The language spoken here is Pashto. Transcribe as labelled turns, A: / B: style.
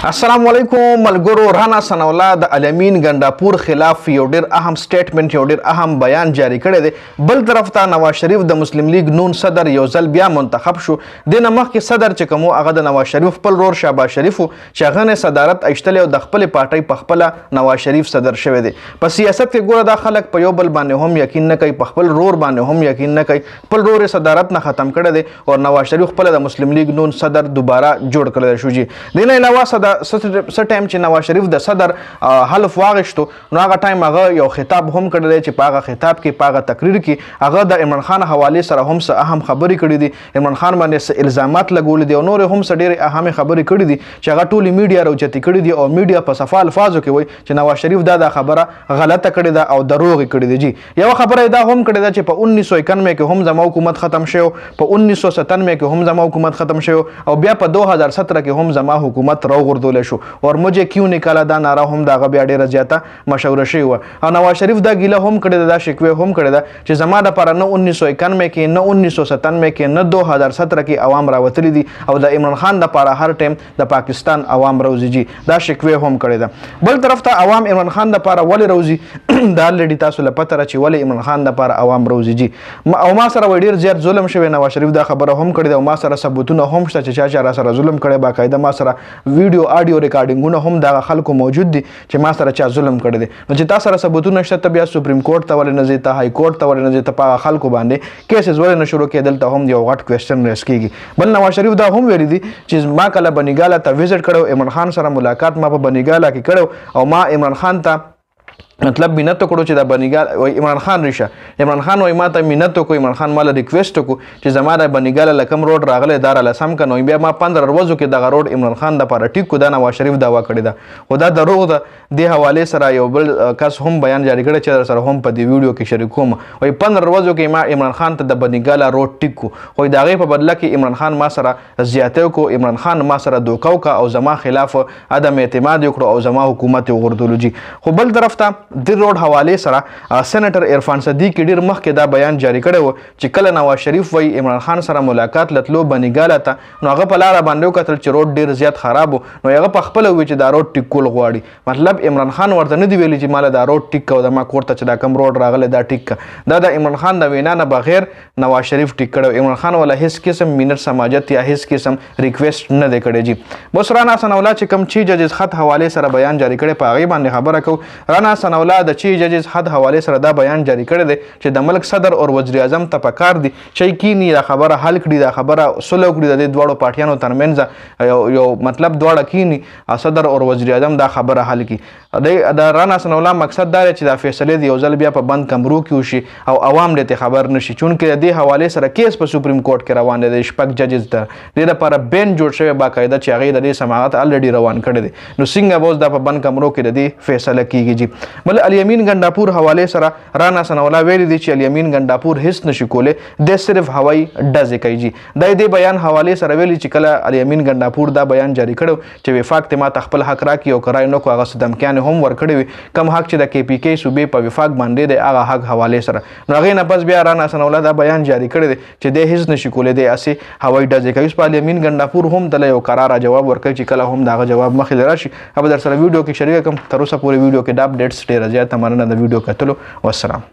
A: السلام علیکم ملګرو. رانا ثناء الله د الیمین ګنډاپور خلاف یو ډیر اهم سټیټمنټ یو ډیر اهم بیان جاری کړی دی. بل طرف ته نواز شریف د مسلم لیگ نون صدر یو ځل بیا منتخب شو. د نه مخکې صدر چې کوم هغه د نواز شریف خپل رور شهباز شریف چې هغه نه صدارت ایشتلی او د خپل پارټۍ په خپله نواز شریف صدر شوی دی. په سیاست کې ګوره دا خلک په یو بل باندې هم یقین نه کوي، په خپل رور باندې هم یقین نه کوي. خپل رور صدارت نه ختم کړی دی او نواز شریف خپل د مسلم لیگ نون صدر دوباره جوړ کړی شو. جی د نه علاوه څه ټایم چې نواز شریف د صدر حلف واغشتو نو هغه ټایم هغه یو خطاب هم کړی دی چې په هغه خطاب کې په هغه تقریر کې هغه د عمران خان حوالې سره هم څه اهم خبرې کړي دي. عمران خان باندې څه الزامات لګولي دي او نور هم څه ډېرې اهمې خبرې کړي دي چې هغه ټولې میډیا راوچتې کړي دي او میډیا په صفا الفاظو کې وایي چې نواز شریف دا خبره غلطه کړې ده او دروغ کړي دي. جی یو خبره دا هم کړې ده چې په 1991 کې هم زما حکومت ختم شو، په 1997 کې هم زما حکومت ختم شو او بیا په 2017 کې هم زما حکومت راوغورځول شو. اور مجھے کیوں نکالا دا ناره هم دا بیا ډیره زیاته مشهوره شوې وه او نواز شریف دا ګیله هم کړې ده، دا شکوې هم کړې ده چې زما دپاره نه 1991 کې نه 1997 کې نه 2017 کې عوام راوتلي دي او د عمران خان دپاره هر ټایم د پاکستان عوام روزي. جي دا شکوې هم کړې ده. بل طرف ته عوام عمران خان دپاره ولې روزي دا الریډي تاسو له پته چې ولې عمران خان دپاره عوام روزي. جي او ما سره وایي ډېر زیات ظلم شوی. نواز شریف دا خبره هم کړې ده او ما سره ثبوتونه هم شته چې چا را سره ظلم کړی. باقاعده ما سره ویډیو آډیو ریکارډینګونه هم دغه خلکو موجود دي چې ما سره چا ظلم کړی دی. نو چې تا سره ثبوتونه شته ته بیا سپریم کورټ ته ولې نه ځې، ته های کورټ ته ولې نه ځې، ته په هغه خلکو باندې کیسز ولې نه شروع کېږي؟ دلته هم یو غټ کوېسچن ریس کېږي. بل نواز شریف دا هم ویلي دي چې ما کله بنیګاله ته وزټ کړی، عمران خان سره ملاقات ما په بنیګاله کې کړی او ما عمران خان ته مطلب منت وکړو چې دا بنیګال وای عمران خان ریشه عمران خان وای ماته منت وکړو، عمران خان مال ریکویسټ وکړو چې زما د بنیګال لکم روډ راغله دار له سم کنو بیا ما 15 ورځو کې دغه روډ عمران خان د پاره ټیک کو. دا نواز شریف داوا کړی دا خدا دروغ ده. د حواله سره یو بل کس هم بیان جاری کړی چې سره هم په دې ویډیو کې شریکوم. وای 15 ورځو کې ما عمران خان ته د بنیګال روډ ټیک کو. خو دا غي په بدله کې عمران خان ما سره زیاته کو، عمران خان ما سره دوکاو کا او زما خلاف عدم اعتماد وکړو او زما حکومت وغورځولو. جی خو بل طرف ته د روډ حواله سره سېنیټر عرفان صدیقی ډیر مخکې دا بیان جاری کړی و چې کله نواز شریف وای عمران خان سره ملاقات لتلو بنیګاله ته نو هغه په لاره باندې وکتل چې روډ ډیر زیات خراب و نو هغه په خپله وایي چې دا روډ ټیک کول غواړي. مطلب عمران خان ورته نه دی ویلي چې ماله دا روډ ټیک کو، د ما کور ته چې دا کم روډ راغلی دا ټیک که. دا د عمران خان د وینا نه بغیر نواز شریف ټیک کړی. عمران خان ولا هیڅ قسم مینر سماجت یا هیڅ قسم ریکویسټ نه دی کړی. جی بس رانا ثناء الله چې کوم چی ججز خط حواله سره بیان جاری کړی په هغې باندې خبره کوو. رانا ثناء الله د چی ججز خط حواله سره دا بیان جاری کړی دی چې د ملک صدر او وزیر اعظم ته پکار دي چې کینی دا خبره حل کړي، دا خبره سلو کړي د دواړو پارټیانو ترمنځ یو مطلب دواړه کینی صدر او وزیر اعظم دا خبره حل کړي. د رانا ثناء الله مقصد دا چې دا فیصله دی یو ځل بیا په بند کمرو کې وشي او عوام دې خبر نشي چونکې د دې حواله سره کیس په سپریم کورټ کې روان دی. شپږ ججز ته د لپاره بین جوړ شوی باقاعده چې هغه د دې سماعت الریډي روان کړی دی. نو څنګه بوز دا په بند کمرو کې د دې فیصله کیږي. جی بل الیمین ګنډاپور حواله سره رانا ثناء الله ویلي دي چې الیمین ګنډاپور هیڅ نشي کولی، د صرف هوایي ډزې کوي. جی د دې بیان حواله سره ویلي چې کله الیمین ګنډاپور دا بیان جاری کړو چې وفاق ته ماته خپل حق راکړي او کرای نو کو هغه صدمکیان هم ورکړي وي کم حق چې د کې پی کې صوبې په وفاق باندې د هغه حق حواله سره. نو هغې نه پس بیا رانا ثناء الله دا بیان جاری کړی دی چې د هیڅ نشي کولی، د اسې هوایي ډزې کوي. په الیمین ګنډاپور هم دله یو قراره جواب ورکوي چې کله هم دغه جواب مخې راشي به در سره ویډیو کې شریک کړم. تر اوسه پورې ویډیو کې دا اپډیټس ډېره زیاته مننه د ویډیو کتلو. والسلام.